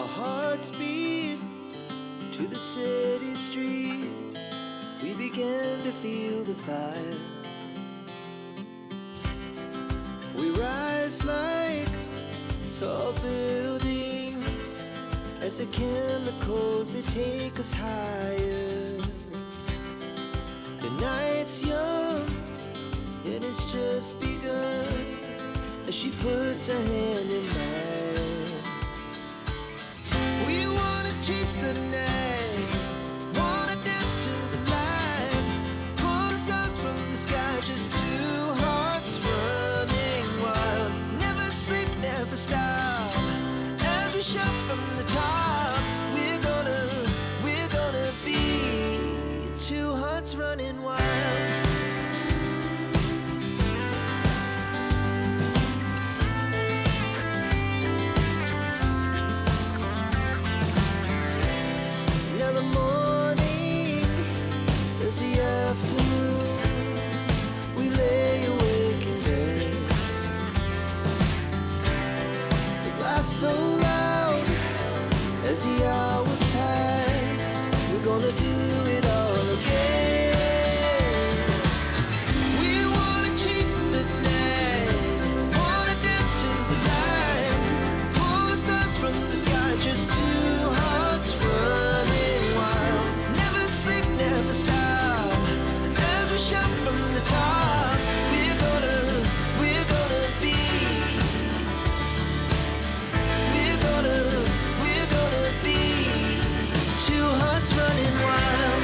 Our hearts beat to the city streets. We began to feel the fire. We rise like tall buildings as the chemicals, they take us higher. The night's young and it's just begun as she puts her hand in mine. We wanna chase the night, wanna dance to the light, pull the stars from the sky, just two hearts running wild. Never sleep, never stop, as we shout from the top. We're gonna be two hearts running wild. Now the morning is the afternoon. We lay awake in bed. The laughs so loud as the hours pass. We're gonna do it all again. We wanna chase the night, wanna dance to the light, pull the stars from the sky, just two hearts running wild. Never sleep, never stop, as we shout from the top. We're gonna be, we're gonna be two hearts running wild.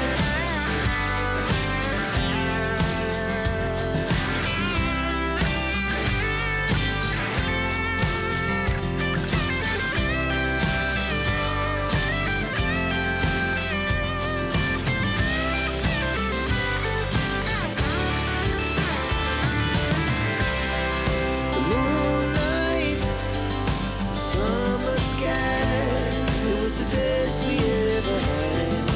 The moonlight, summer sky, it was the best we ever had.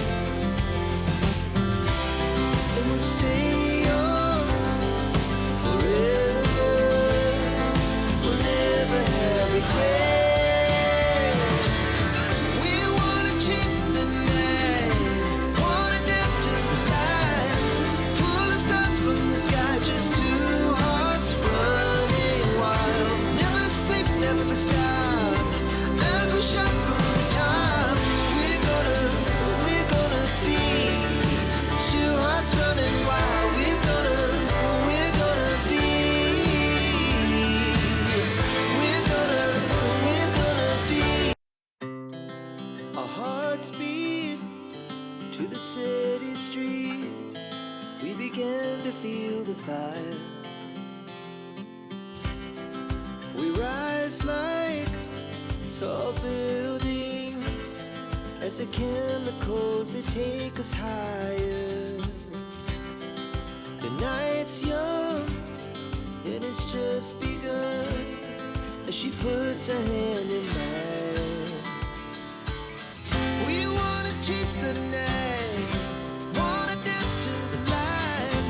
And we'll stay young forever. We'll never have regrets. We wanna chase the night, wanna dance to the light, pull the stars from the sky, just two hearts running wild. Never sleep, never stop, as we shout from the top. We're gonna be two hearts running wild. We're gonna be, we're gonna be. Our hearts beat to the city streets. We began to feel the fire. We rise like tall buildings as the chemicals, they take us higher. The night's young and it's just begun as she puts her hand in mine. We wanna chase the night, wanna dance to the light,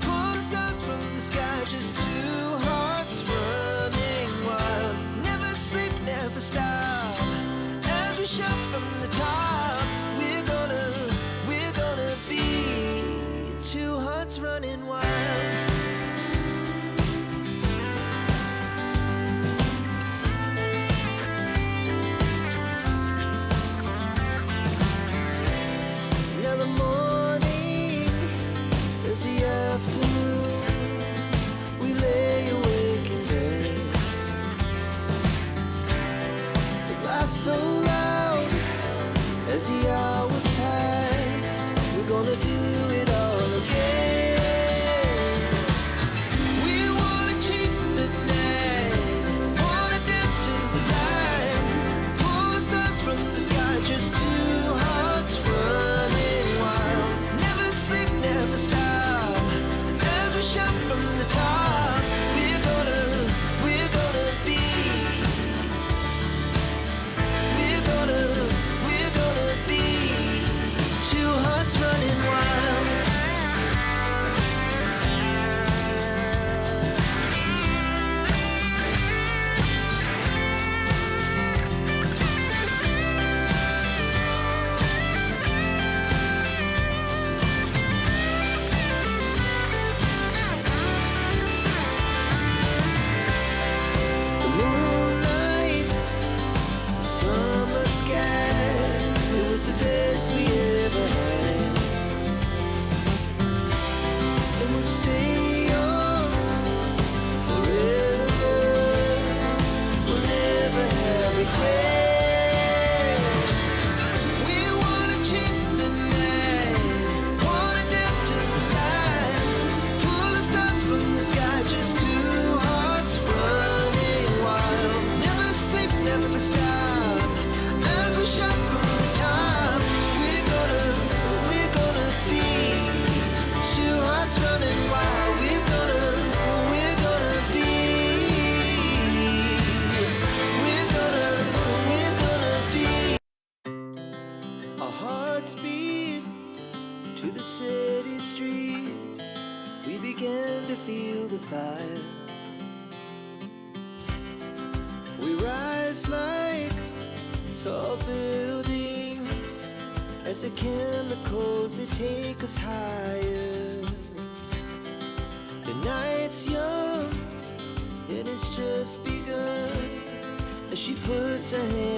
pull the stars from the sky, just two hearts running wild. Never sleep, never stop, as we shout from the top. We're gonna be two hearts running wild. rise like tall buildings as the chemicals they take us higher. The night's young, it has just begun as she puts her hand